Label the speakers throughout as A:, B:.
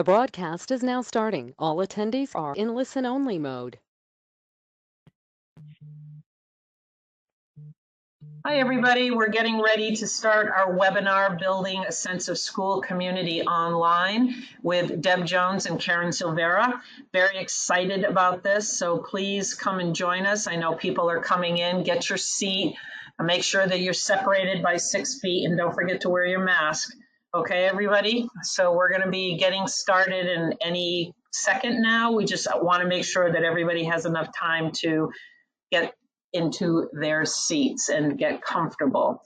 A: The broadcast is now starting. All attendees are in listen-only mode.
B: Hi, everybody. We're getting ready to start our webinar, Building a Sense of School Community Online, with Deb Jones and Karen Silveira. Very excited about this, so please come and join us. I know people are coming in. Get your seat. Make sure that you're separated by 6 feet, and don't forget to wear your mask. Okay, everybody? So we're going to be getting started in any second now. We just want to make sure that everybody has enough time to get into their seats and get comfortable.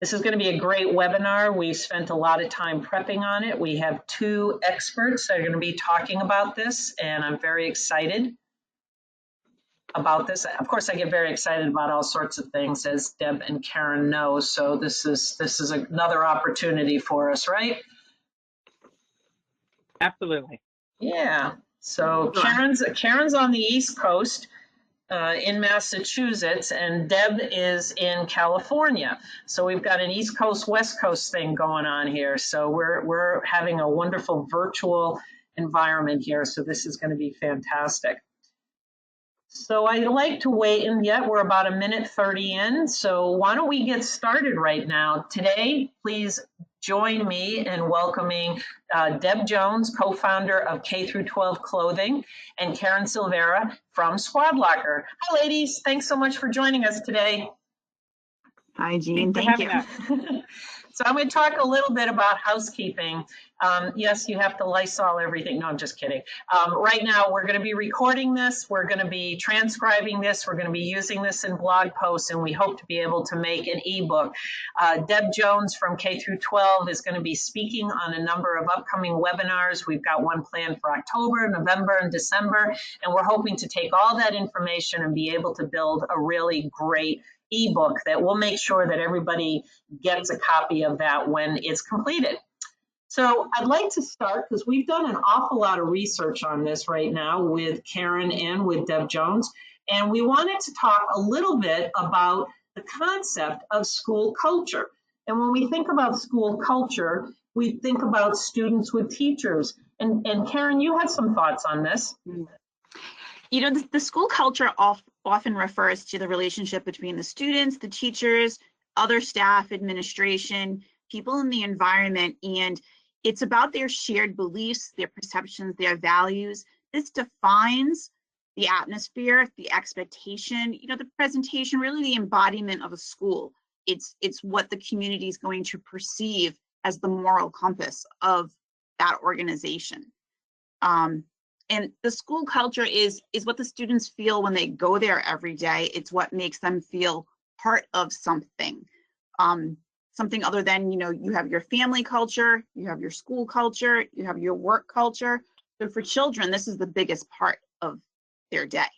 B: This is going to be a great webinar. We spent a lot of time prepping on it. We have 2 experts that are going to be talking about this, and I'm very excited about this. Of course, I get very excited about all sorts of things, as Deb and Karen know, so this is another opportunity for us, right?
C: Absolutely.
B: Yeah. So Karen's on the East Coast. In Massachusetts, and Deb is in California. So we've got an East Coast, West Coast thing going on here. So we're having a wonderful virtual environment here. So this is going to be fantastic. So I'd like to wait, and yet we're about 1:30 in. So why don't we get started right now? Today, please join me in welcoming Deb Jones, co-founder of K-12 Clothing, and Karen Silveira from SquadLocker. Hi, ladies. Thanks so much for joining us today.
D: Hi, Jean. Thank you.
B: So I'm going to talk a little bit about housekeeping. Yes, you have to Lysol everything. No, I'm just kidding. Right now, we're going to be recording this. We're going to be transcribing this. We're going to be using this in blog posts, and we hope to be able to make an ebook. Deb Jones from K-12 is going to be speaking on a number of upcoming webinars. We've got one planned for October, November, and December, and we're hoping to take all that information and be able to build a really great ebook that we'll make sure that everybody gets a copy of that when it's completed. So I'd like to start, because we've done an awful lot of research on this right now with Karen and with Deb Jones, and we wanted to talk a little bit about the concept of school culture. And when we think about school culture, we think about students with teachers. And Karen, you had some thoughts on this.
D: You know, the school culture often refers to the relationship between the students, the teachers, other staff, administration, people in the environment, and it's about their shared beliefs, their perceptions, their values. This defines the atmosphere, the expectation, you know, the presentation, really the embodiment of a school. It's what the community is going to perceive as the moral compass of that organization. And the school culture is what the students feel when they go there every day. It's what makes them feel part of something, something other than, you know, you have your family culture, you have your school culture, you have your work culture. So for children, this is the biggest part of their day.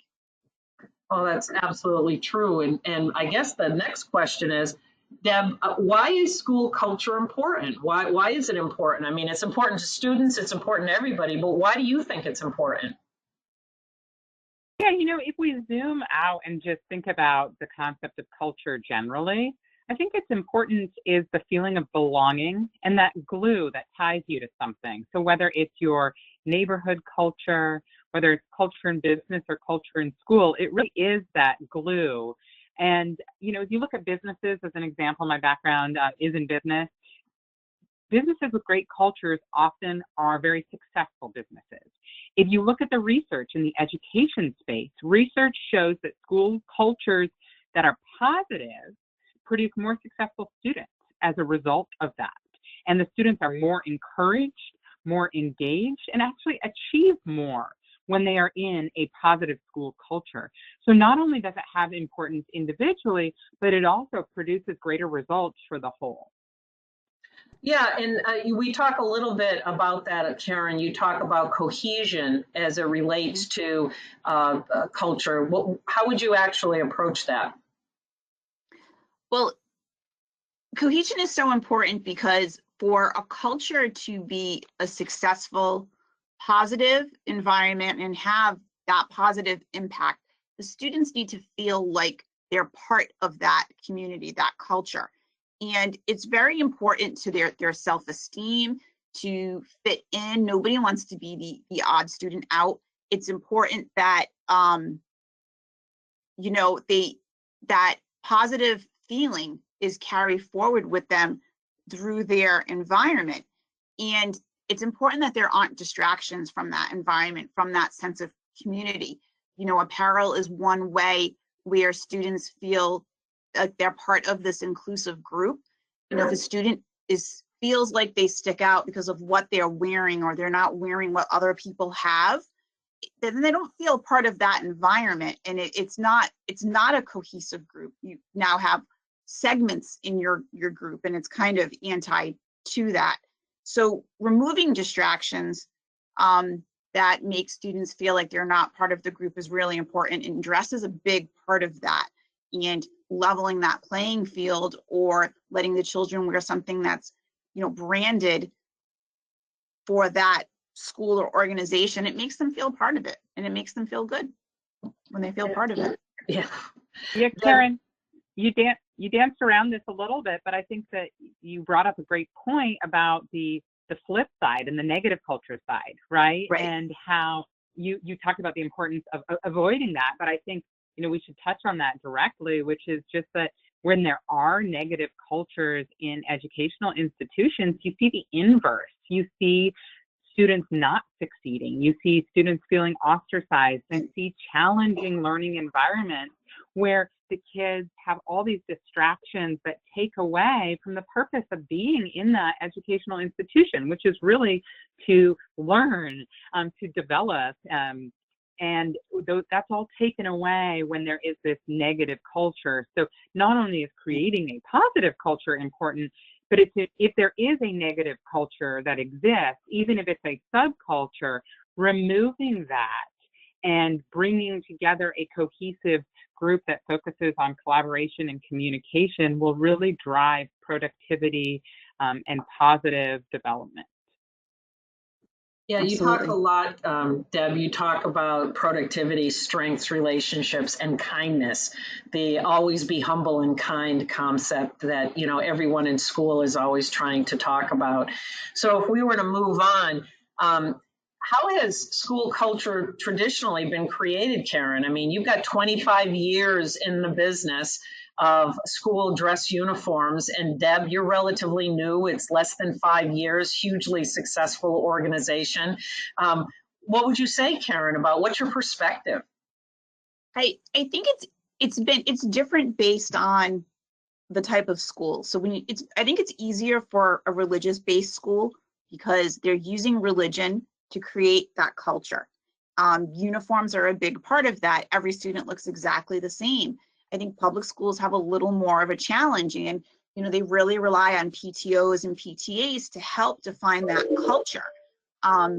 B: Oh, that's absolutely true. And I guess the next question is, Deb, why is school culture important? Why is it important? I mean, it's important to students, it's important to everybody, but why do you think it's important?
C: Yeah, you know, if we zoom out and just think about the concept of culture generally, I think it's important is the feeling of belonging and that glue that ties you to something. So whether it's your neighborhood culture, whether it's culture in business or culture in school, it really is that glue. And, you know, if you look at businesses as an example, my background is in business. Businesses with great cultures often are very successful businesses. If you look at the research in the education space, research shows that school cultures that are positive produce more successful students as a result of that. And the students are more encouraged, more engaged, and actually achieve more when they are in a positive school culture. So not only does it have importance individually, but it also produces greater results for the whole.
B: Yeah, and we talk a little bit about that, Karen. You talk about cohesion as it relates to culture. How would you actually approach that?
D: Well, cohesion is so important because for a culture to be a successful, positive environment and have that positive impact, the students need to feel like they're part of that community, that culture. And it's very important to their self-esteem, to fit in. Nobody wants to be the odd student out. It's important that, you know, that positive feeling is carried forward with them through their environment. And it's important that there aren't distractions from that environment, from that sense of community. You know, apparel is one way where students feel like they're part of this inclusive group. You know, if a student feels like they stick out because of what they're wearing, or they're not wearing what other people have, then they don't feel part of that environment, and it's not a cohesive group. You now have segments in your group, and it's kind of anti to that. So removing distractions that make students feel like they're not part of the group is really important, and dress is a big part of that. And leveling that playing field, or letting the children wear something that's, you know, branded for that school or organization, it makes them feel part of it, and it makes them feel good when they feel part of it.
B: Yeah.
C: Yeah, Karen, you danced around this a little bit, but I think that you brought up a great point about the flip side and the negative culture side, right?
D: Right.
C: And how you talked about the importance of avoiding that. But I think, you know, we should touch on that directly, which is just that when there are negative cultures in educational institutions, you see the inverse. You see students not succeeding. You see students feeling ostracized, and see challenging learning environments where the kids have all these distractions that take away from the purpose of being in that educational institution, which is really to learn, to develop, and that's all taken away when there is this negative culture. So not only is creating a positive culture important, but if there is a negative culture that exists, even if it's a subculture, removing that and bringing together a cohesive group that focuses on collaboration and communication will really drive productivity and positive development.
B: Yeah, you
D: Absolutely.
B: talk a lot, Deb, you talk about productivity, strengths, relationships, and kindness. The always be humble and kind concept that, you know, everyone in school is always trying to talk about. So if we were to move on, how has school culture traditionally been created, Karen? I mean, you've got 25 years in the business of school dress uniforms, and Deb, you're relatively new. It's less than 5 years, hugely successful organization. What would you say, Karen, about what's your perspective?
D: I think it's different based on the type of school. So I think it's easier for a religious based school because they're using religion to create that culture. Uniforms are a big part of that. Every student looks exactly the same. I think public schools have a little more of a challenge, and you know, they really rely on PTOs and PTAs to help define that culture.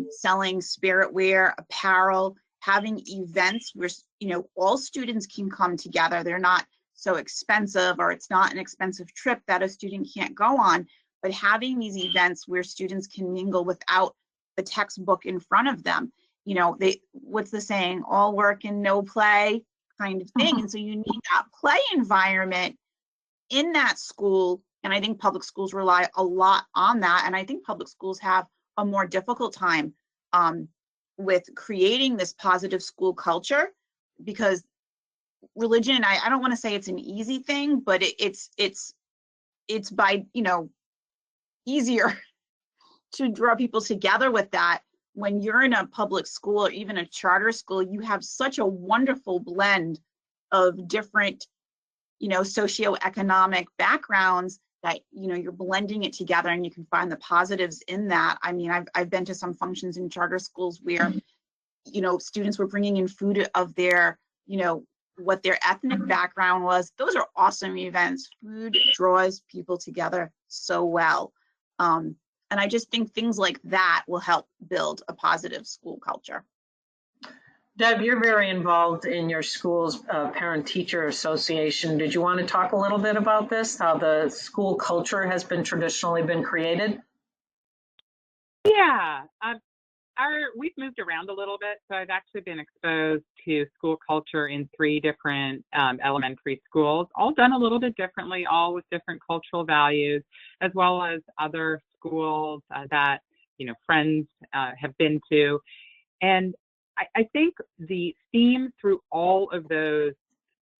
D: Selling spirit wear, apparel, having events where, you know, all students can come together. They're not so expensive, or it's not an expensive trip that a student can't go on, but having these events where students can mingle without the textbook in front of them. You know, what's the saying, all work and no play kind of thing. And so you need that play environment in that school. And I think public schools rely a lot on that. And I think public schools have a more difficult time with creating this positive school culture, because religion, I don't want to say it's an easy thing, but it's by, you know, easier to draw people together with that. When you're in a public school or even a charter school, you have such a wonderful blend of different, you know, socioeconomic backgrounds that, you know, you're blending it together, and you can find the positives in that. I mean, I've been to some functions in charter schools where, you know, students were bringing in food of their, you know, what their ethnic background was. Those are awesome events. Food draws people together so well. And I just think things like that will help build a positive school culture.
B: Deb, you're very involved in your school's parent-teacher association. Did you want to talk a little bit about this, how the school culture has been traditionally been created?
C: Yeah, we've moved around a little bit, so I've actually been exposed to school culture in 3 different elementary schools, all done a little bit differently, all with different cultural values, as well as other schools that friends have been to. And I think the theme through all of those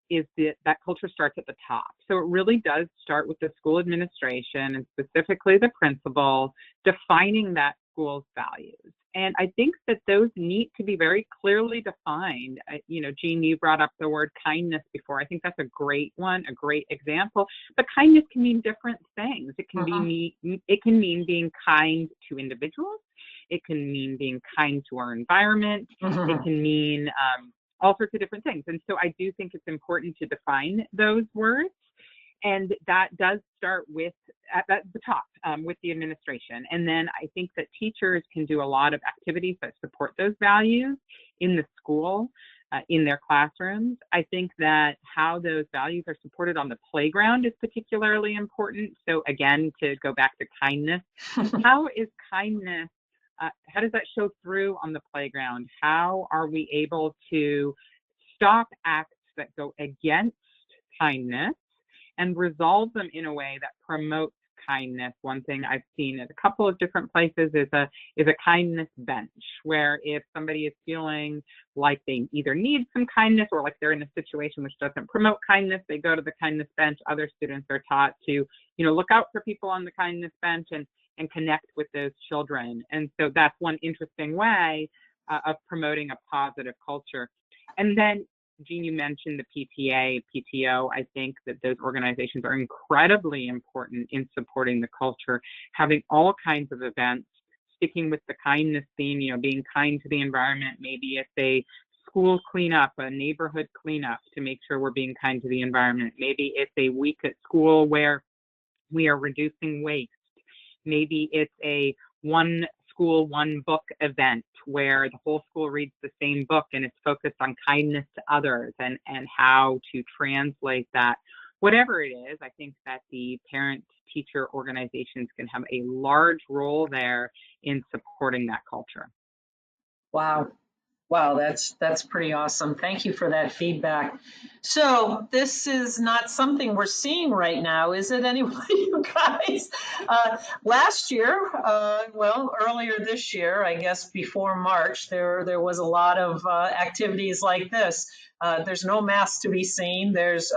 C: is that culture starts at the top. So it really does start with the school administration and specifically the principal defining that school's values. And I think that those need to be very clearly defined. Jean, you brought up the word kindness before. I think that's a great one, a great example. But kindness can mean different things. It can mean being kind to individuals. It can mean being kind to our environment. It can mean all sorts of different things. And so I do think it's important to define those words. And that does start at the top with the administration. And then I think that teachers can do a lot of activities that support those values in the school, in their classrooms. I think that how those values are supported on the playground is particularly important. So again, to go back to kindness, how is kindness, how does that show through on the playground? How are we able to stop acts that go against kindness and resolve them in a way that promotes kindness? One thing I've seen at a couple of different places is a kindness bench, where if somebody is feeling like they either need some kindness or like they're in a situation which doesn't promote kindness, they go to the kindness bench. Other students are taught to, look out for people on the kindness bench and connect with those children. And so that's one interesting way of promoting a positive culture. And then, Jean, you mentioned the PTA, PTO. I think that those organizations are incredibly important in supporting the culture, having all kinds of events, sticking with the kindness theme, being kind to the environment. Maybe it's a school cleanup, a neighborhood cleanup to make sure we're being kind to the environment. Maybe it's a week at school where we are reducing waste. Maybe it's a one school, one book event where the whole school reads the same book and it's focused on kindness to others and how to translate that. Whatever it is, I think that the parent-teacher organizations can have a large role there in supporting that culture.
B: Wow. Wow, that's pretty awesome. Thank you for that feedback. So this is not something we're seeing right now, is it, anyway, you guys? Last year, earlier this year, I guess before March, there was a lot of activities like this. There's no masks to be seen. There's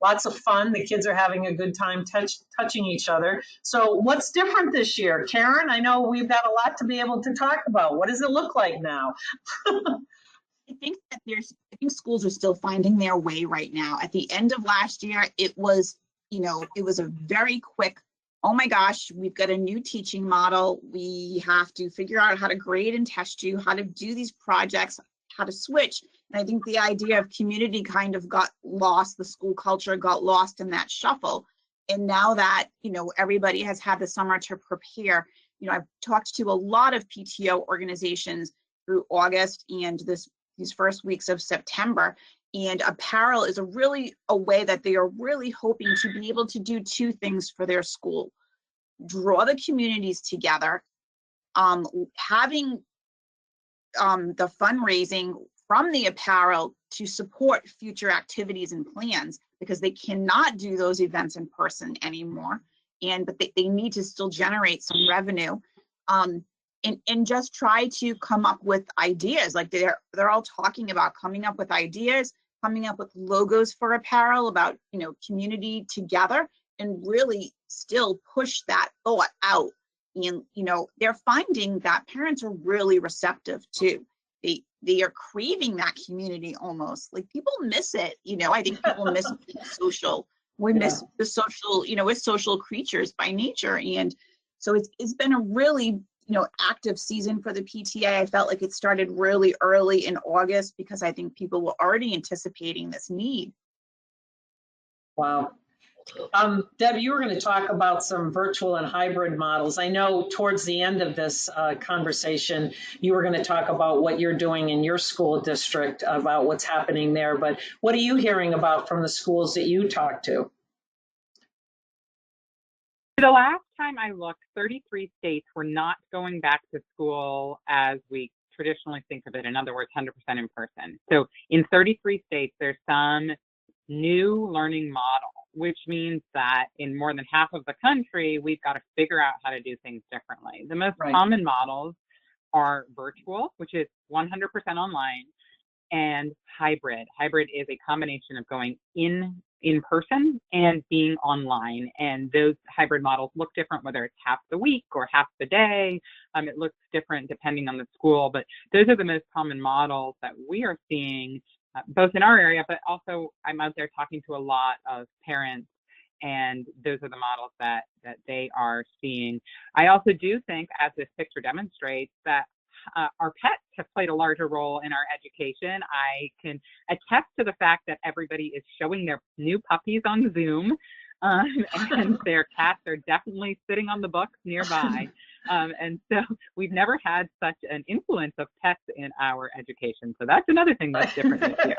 B: lots of fun. The kids are having a good time touching each other. So what's different this year? Karen, I know we've got a lot to be able to talk about. What does it look like now?
D: I think schools are still finding their way right now. At the end of last year, it was a very quick, oh my gosh, we've got a new teaching model. We have to figure out how to grade and test you, how to do these projects, how to switch. And I think the idea of community kind of got lost. The school culture got lost in that shuffle. And now that, everybody has had the summer to prepare, I've talked to a lot of PTO organizations through August and these first weeks of September. And apparel is a way that they are really hoping to be able to do two things for their school: draw the communities together, having the fundraising from the apparel to support future activities and plans, because they cannot do those events in person anymore. But they need to still generate some revenue. And just try to come up with ideas. Like they're all talking about coming up with ideas, coming up with logos for apparel, about community together, and really still push that thought out. And they're finding that parents are really receptive too. They are craving that community almost. Like people miss it. I think people miss social. We miss the social. We're social creatures by nature, and so it's been a really active season for the PTA. I felt like it started really early in August because I think people were already anticipating this need.
B: Wow. Deb, you were going to talk about some virtual and hybrid models. I know towards the end of this conversation, you were going to talk about what you're doing in your school district, about what's happening there. But what are you hearing about from the schools that you talk to?
C: The last time I looked, 33 states were not going back to school as we traditionally think of it. In other words, 100% in person. So in 33 states, there's some new learning model which means that in more than half of the country, we've got to figure out how to do things differently. The most common models are virtual, which is 100% online, and hybrid. Hybrid is a combination of going in person and being online. And those hybrid models look different, whether it's half the week or half the day. It looks different depending on the school, but those are the most common models that we are seeing, both in our area, but also I'm out there talking to a lot of parents, and those are the models that they are seeing. I also do think, as this picture demonstrates, that our pets have played a larger role in our education. I can attest to the fact that everybody is showing their new puppies on Zoom, and their cats are definitely sitting on the books nearby. And so we've never had such an influence of pets in our education. So that's another thing that's different this year.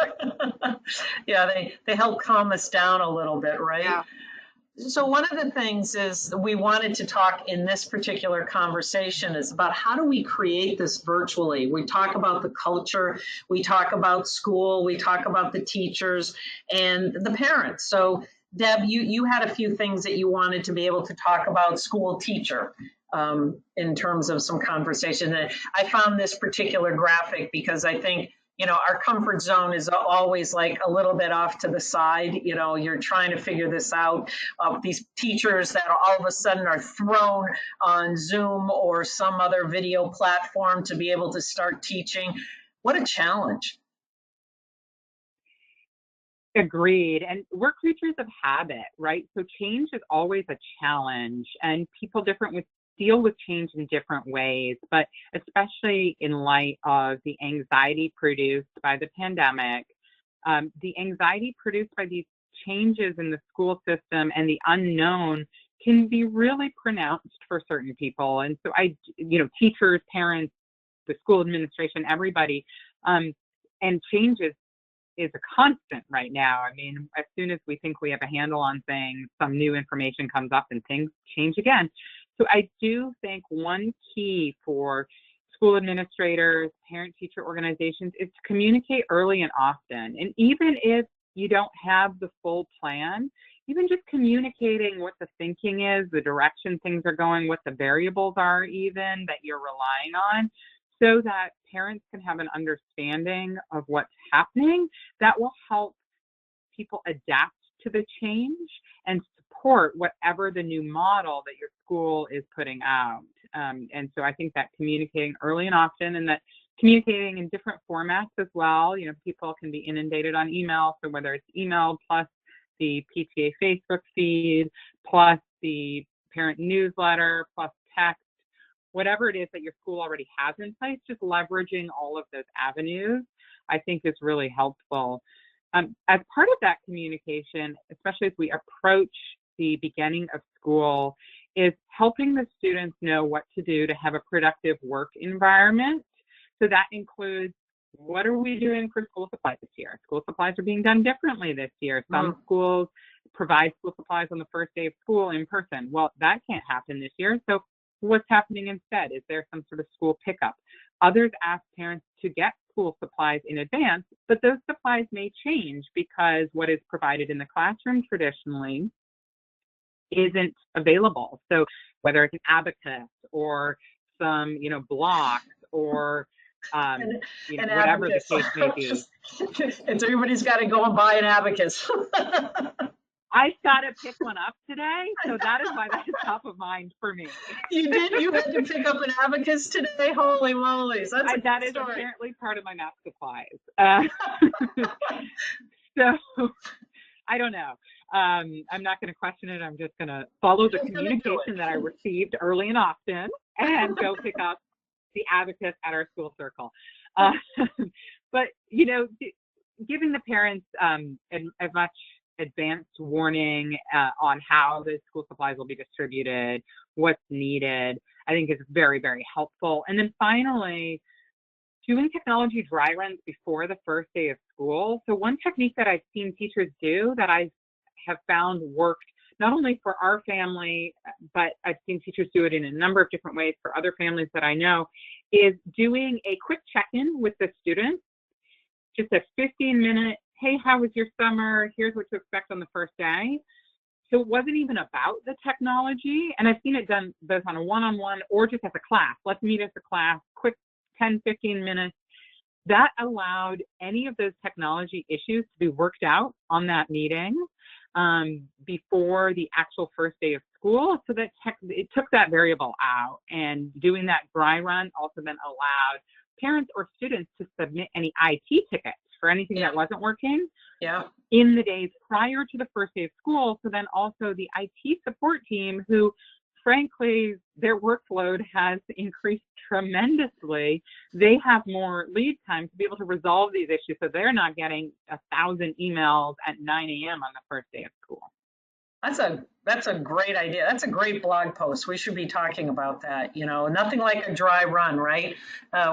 B: Yeah, they help calm us down a little bit, right?
D: Yeah.
B: So one of the things is we wanted to talk in this particular conversation is about how do we create this virtually? We talk about the culture, we talk about school, we talk about the teachers and the parents. So Deb, you had a few things that you wanted to be able to talk about school teacher in terms of some conversation. And I found this particular graphic because I think, you know, our comfort zone is always like a little bit off to the side. You know, you're trying to figure this out. These teachers that all of a sudden are thrown on Zoom or some other video platform to be able to start teaching. What a challenge.
C: Agreed. And we're creatures of habit, right? So change is always a challenge, and people deal with change in different ways, but especially in light of the anxiety produced by the pandemic, the anxiety produced by these changes in the school system and the unknown can be really pronounced for certain people. And so teachers, parents, the school administration, everybody, and change is a constant right now. I mean, as soon as we think we have a handle on things, some new information comes up and things change again. So I do think one key for school administrators, parent-teacher organizations is to communicate early and often. And even if you don't have the full plan, even just communicating what the thinking is, the direction things are going, what the variables are even that you're relying on, so that parents can have an understanding of what's happening, that will help people adapt to the change and support whatever the new model that your school is putting out. And so I think that communicating early and often, and that communicating in different formats as well. You know, people can be inundated on email, so whether it's email plus the PTA Facebook feed, plus the parent newsletter, plus text, whatever it is that your school already has in place, just leveraging all of those avenues, I think is really helpful. As part of that communication, especially as we approach the beginning of school, is helping the students know what to do to have a productive work environment. So that includes, what are we doing for school supplies this year? School supplies are being done differently this year. Some schools provide school supplies on the first day of school in person. Well, that can't happen this year. So what's happening instead? Is there some sort of school pickup? Others ask parents to get school supplies in advance, but those supplies may change because what is provided in the classroom traditionally isn't available. So whether it's an abacus or some, blocks or whatever
B: abacus.
C: The case may be.
B: And so everybody's got to go and buy an abacus.
C: I got to pick one up today, so that is why that's top of mind for me.
B: You did? You had to pick up an abacus today? Holy moly.
C: That is apparently part of my math supplies. So I don't know. I'm not going to question it. I'm just going to follow the communication that I received early and often and go pick up the abacus at our school circle. But, giving the parents as much advanced warning on how the school supplies will be distributed, what's needed, I think is very, very helpful. And then finally, doing technology dry runs before the first day of school. So one technique that I've seen teachers do that I have found worked not only for our family, but I've seen teachers do it in a number of different ways for other families that I know, is doing a quick check-in with the students, just a 15-minute, hey, how was your summer? Here's what to expect on the first day. So it wasn't even about the technology. And I've seen it done both on a one-on-one or just as a class. Let's meet as a class, quick 10, 15 minutes. That allowed any of those technology issues to be worked out on that meeting before the actual first day of school. So that it took that variable out, and doing that dry run also then allowed parents or students to submit any IT tickets for anything that wasn't working in the days prior to the first day of school. So then also the IT support team, who frankly, their workload has increased tremendously. They have more lead time to be able to resolve these issues, so they're not getting 1,000 emails at 9 a.m. on the first day of school.
B: That's a great idea. That's a great blog post. We should be talking about that. You know, nothing like a dry run, right?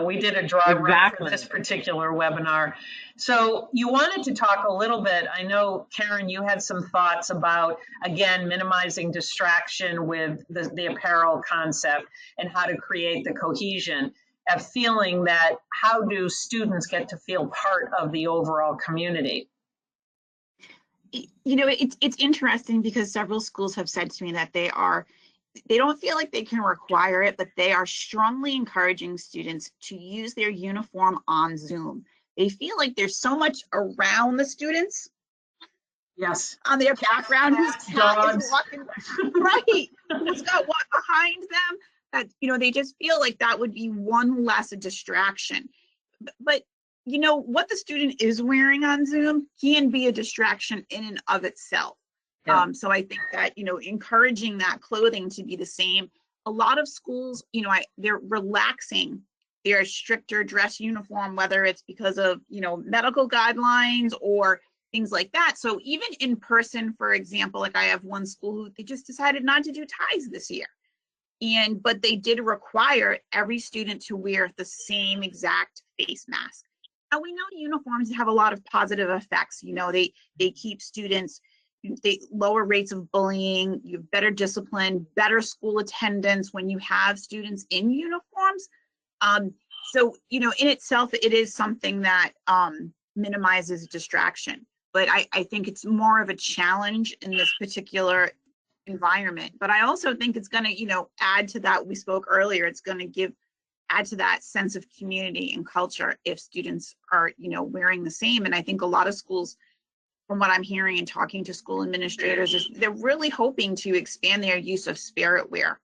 B: We did a dry run for this particular webinar. So you wanted to talk a little bit. I know, Karen, you had some thoughts about, again, minimizing distraction with the apparel concept and how to create the cohesion of feeling that how do students get to feel part of the overall community?
D: You know, it's interesting because several schools have said to me that they don't feel like they can require it, but they are strongly encouraging students to use their uniform on Zoom. They feel like there's so much around the students.
B: Yes.
D: On their background, whose cat is walking, right, who's got what behind them, that, you know, they just feel like that would be one less a distraction. But you know, what the student is wearing on Zoom can be a distraction in and of itself. So I think that, you know, encouraging that clothing to be the same. A lot of schools, you know, they're relaxing their stricter dress uniform, whether it's because of, you know, medical guidelines or things like that. So even in person, for example, like I have one school who they just decided not to do ties this year. But they did require every student to wear the same exact face mask. Now, we know uniforms have a lot of positive effects. You know, they keep students, they lower rates of bullying, you have better discipline, better school attendance when you have students in uniforms. So, you know, in itself, it is something that minimizes distraction. But I think it's more of a challenge in this particular environment. But I also think it's going to, you know, add to that. We spoke earlier, it's going to add to that sense of community and culture if students are, you know, wearing the same. And I think a lot of schools, from what I'm hearing and talking to school administrators, is they're really hoping to expand their use of spirit wear,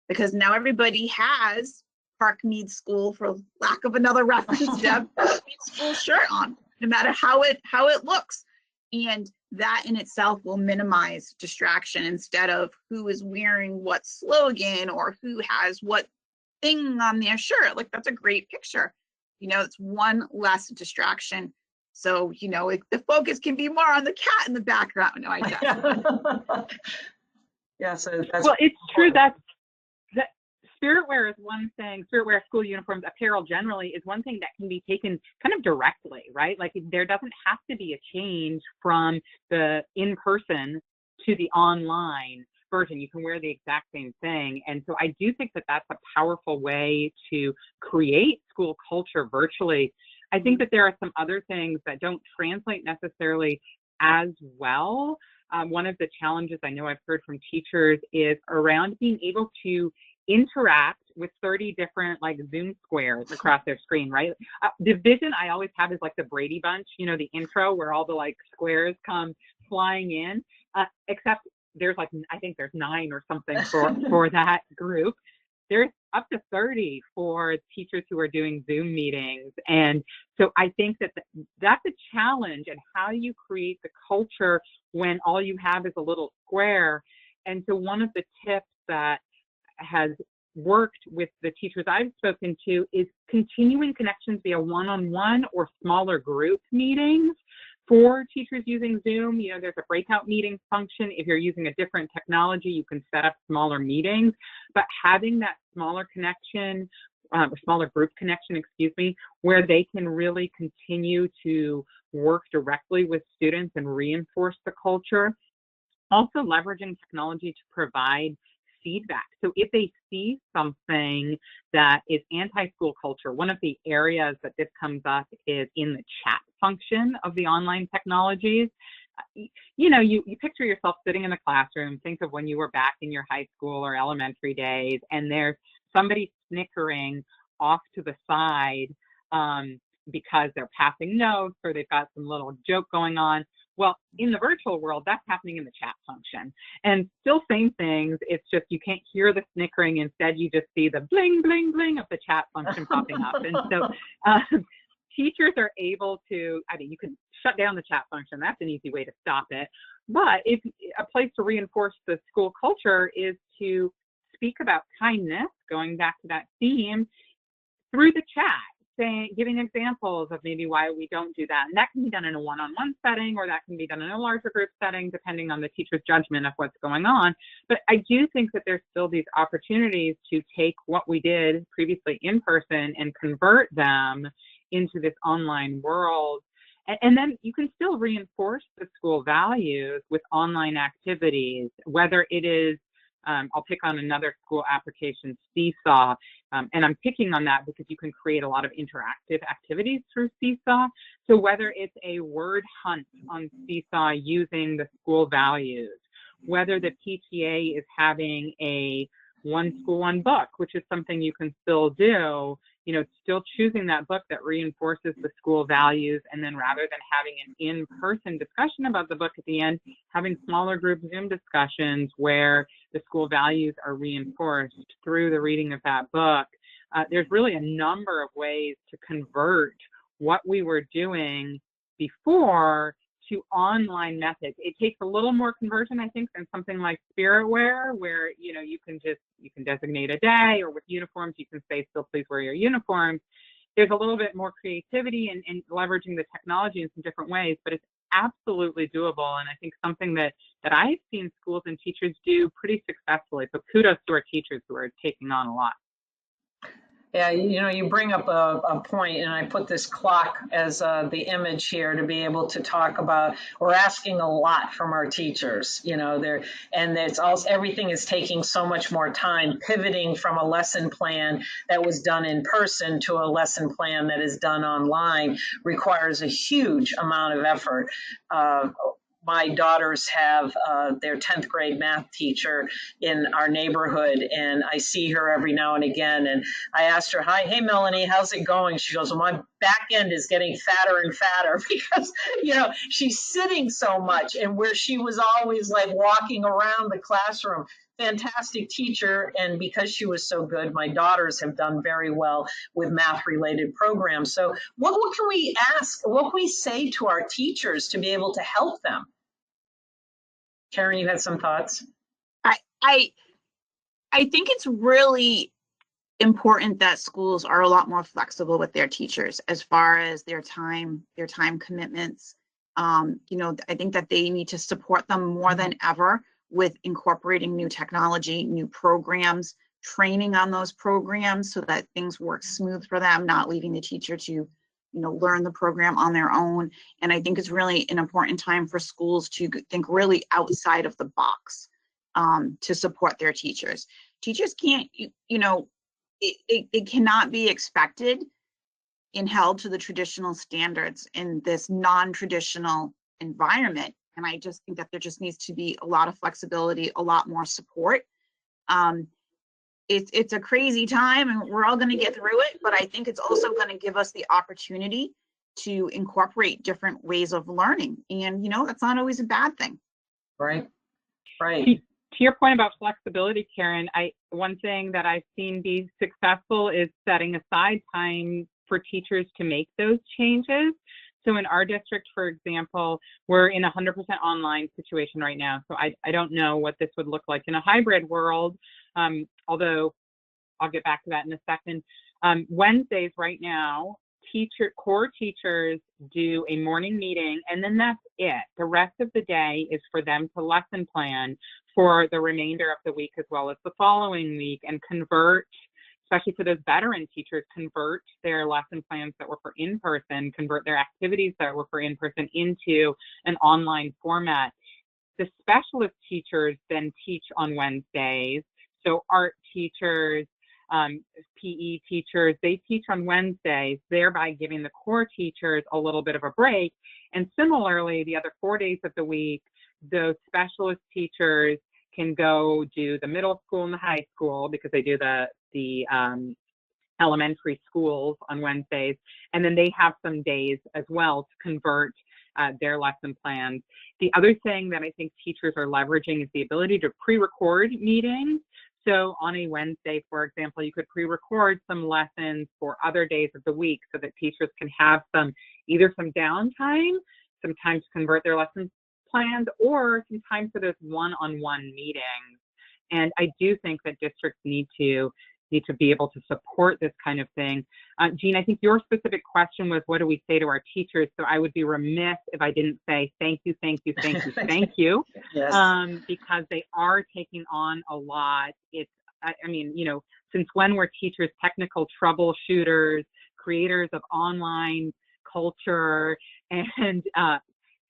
D: because now everybody has Park Mead School, for lack of another reference, Deb, Park Mead School shirt on, no matter how it looks. And that in itself will minimize distraction instead of who is wearing what slogan or who has what thing on their shirt. Like, that's a great picture. You know, it's one less distraction. So, you know, the focus can be more on the cat in the background. No, I guess.
B: Yeah, so that's
C: well, it's true that spirit wear is one thing. Spirit wear, school uniforms, apparel generally is one thing that can be taken kind of directly, right? Like, there doesn't have to be a change from the in-person to the online version. You can wear the exact same thing. And so I do think that that's a powerful way to create school culture virtually. I think that there are some other things that don't translate necessarily as well. One of the challenges I know I've heard from teachers is around being able to interact with 30 different like Zoom squares across their screen, right? The vision I always have is like the Brady Bunch, you know, the intro where all the like squares come flying in, except there's like, I think there's 9 or something for that group. There's up to 30 for teachers who are doing Zoom meetings. And so I think that that's a challenge, and how you create the culture when all you have is a little square. And so one of the tips that has worked with the teachers I've spoken to is continuing connections via one-on-one or smaller group meetings. For teachers using Zoom, you know, there's a breakout meeting function. If you're using a different technology, you can set up smaller meetings, but having that smaller connection, smaller group connection, where they can really continue to work directly with students and reinforce the culture. Also leveraging technology to provide feedback. So if they see something that is anti-school culture, one of the areas that this comes up is in the chat function of the online technologies. you picture yourself sitting in the classroom, think of when you were back in your high school or elementary days, and there's somebody snickering off to the side because they're passing notes or they've got some little joke going on. Well, in the virtual world, that's happening in the chat function. And still same things, it's just you can't hear the snickering. Instead, you just see the bling, bling, bling of the chat function popping up. And so teachers are able to, you can shut down the chat function. That's an easy way to stop it. But if a place to reinforce the school culture is to speak about kindness, going back to that theme, through the chat, giving examples of maybe why we don't do that. And that can be done in a one-on-one setting, or that can be done in a larger group setting, depending on the teacher's judgment of what's going on. But I do think that there's still these opportunities to take what we did previously in person and convert them into this online world. And then you can still reinforce the school values with online activities, whether it is, I'll pick on another school application, Seesaw, and I'm picking on that because you can create a lot of interactive activities through Seesaw. So whether it's a word hunt on Seesaw using the school values, whether the PTA is having a one school, one book, which is something you can still do, still choosing that book that reinforces the school values, and then rather than having an in-person discussion about the book at the end, having smaller group Zoom discussions where the school values are reinforced through the reading of that book. There's really a number of ways to convert what we were doing before to online methods. It takes a little more conversion, I think, than something like Spiritwear, where you can designate a day, or with uniforms you can say, still please wear your uniforms. There's a little bit more creativity in leveraging the technology in some different ways, but it's absolutely doable, and I think something that I've seen schools and teachers do pretty successfully. So kudos to our teachers who are taking on a lot.
B: Yeah, you bring up a point, and I put this clock as the image here to be able to talk about, we're asking a lot from our teachers, and it's also, everything is taking so much more time, pivoting from a lesson plan that was done in person to a lesson plan that is done online requires a huge amount of effort. My daughters have their 10th grade math teacher in our neighborhood, and I see her every now and again. And I asked her, hey, Melanie, how's it going? She goes, well, my back end is getting fatter and fatter because, she's sitting so much, and where she was always like walking around the classroom. Fantastic teacher, and because she was so good, my daughters have done very well with math-related programs. So what can we ask, what can we say to our teachers to be able to help them? Karen, you had some thoughts?
D: I think it's really important that schools are a lot more flexible with their teachers as far as their time commitments. I think that they need to support them more than ever with incorporating new technology, new programs, training on those programs so that things work smooth for them, not leaving the teacher to learn the program on their own. And I think it's really an important time for schools to think really outside of the box to support their teachers. Teachers can't, it cannot be expected and held to the traditional standards in this non-traditional environment. And I just think that there just needs to be a lot of flexibility, a lot more support. It's a crazy time, and we're all going to get through it, but I think it's also going to give us the opportunity to incorporate different ways of learning. And, that's not always a bad thing.
B: Right.
C: To your point about flexibility, Karen, one thing that I've seen be successful is setting aside time for teachers to make those changes. So in our district, for example, we're in a 100% online situation right now. So I don't know what this would look like in a hybrid world, although I'll get back to that in a second. Wednesdays right now, core teachers do a morning meeting, and then that's it. The rest of the day is for them to lesson plan for the remainder of the week as well as the following week, and convert, especially for those veteran teachers, convert their lesson plans that were for in-person, convert their activities that were for in-person into an online format. The specialist teachers then teach on Wednesdays. So art teachers, PE teachers, they teach on Wednesdays, thereby giving the core teachers a little bit of a break. And similarly, the other 4 days of the week, those specialist teachers can go do the middle school and the high school because they do the elementary schools on Wednesdays. And then they have some days as well to convert their lesson plans. The other thing that I think teachers are leveraging is the ability to pre-record meetings. So on a Wednesday, for example, you could pre-record some lessons for other days of the week so that teachers can have either some downtime, some time to convert their lesson plans, or some time for those one-on-one meetings. And I do think that districts need to be able to support this kind of thing. Jean, I think your specific question was, what do we say to our teachers? So I would be remiss if I didn't say thank you, thank you, thank you, thank you,
B: Yes.
C: because they are taking on a lot. Since when were teachers technical troubleshooters, creators of online culture, and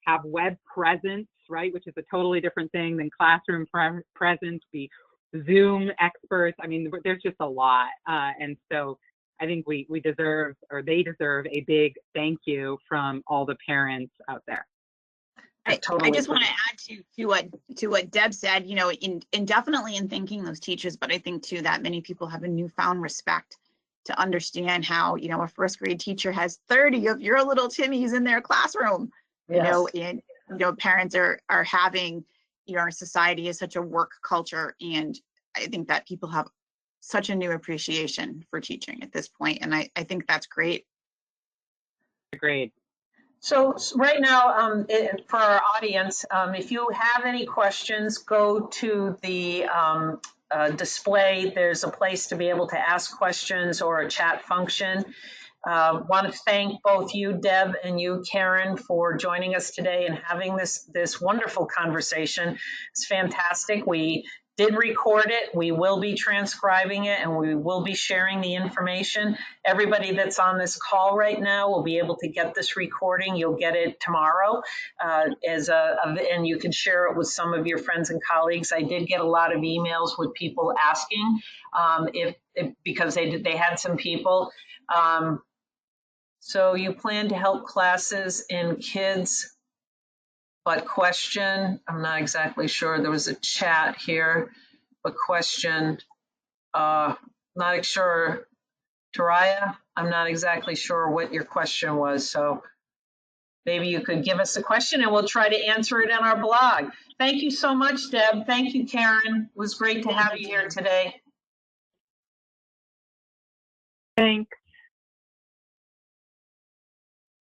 C: have web presence, right, which is a totally different thing than classroom presence, be Zoom experts. I mean, there's just a lot. And so I think we deserve, or they deserve, a big thank you from all the parents out there.
D: I just want to add to what Deb said, in definitely in thanking those teachers, but I think too that many people have a newfound respect to understand how, a first grade teacher has 30 of your little Timmies in their classroom,
B: Yes.
D: And, parents are having, our society is such a work culture. And I think that people have such a new appreciation for teaching at this point. And I think that's great.
C: Agreed.
B: So right now, for our audience, if you have any questions, go to the display. There's a place to be able to ask questions or a chat function. Want to thank both you, Deb, and you, Karen, for joining us today and having this wonderful conversation. It's fantastic. We did record it. We will be transcribing it, and we will be sharing the information. Everybody that's on this call right now will be able to get this recording. You'll get it tomorrow, and you can share it with some of your friends and colleagues. I did get a lot of emails with people asking because they had some people. So you plan to help classes and kids, but question, I'm not exactly sure. There was a chat here, but question, not sure. Taraya, I'm not exactly sure what your question was. So maybe you could give us a question and we'll try to answer it in our blog. Thank you so much, Deb. Thank you, Karen. It was great to have you here today.
C: Thanks.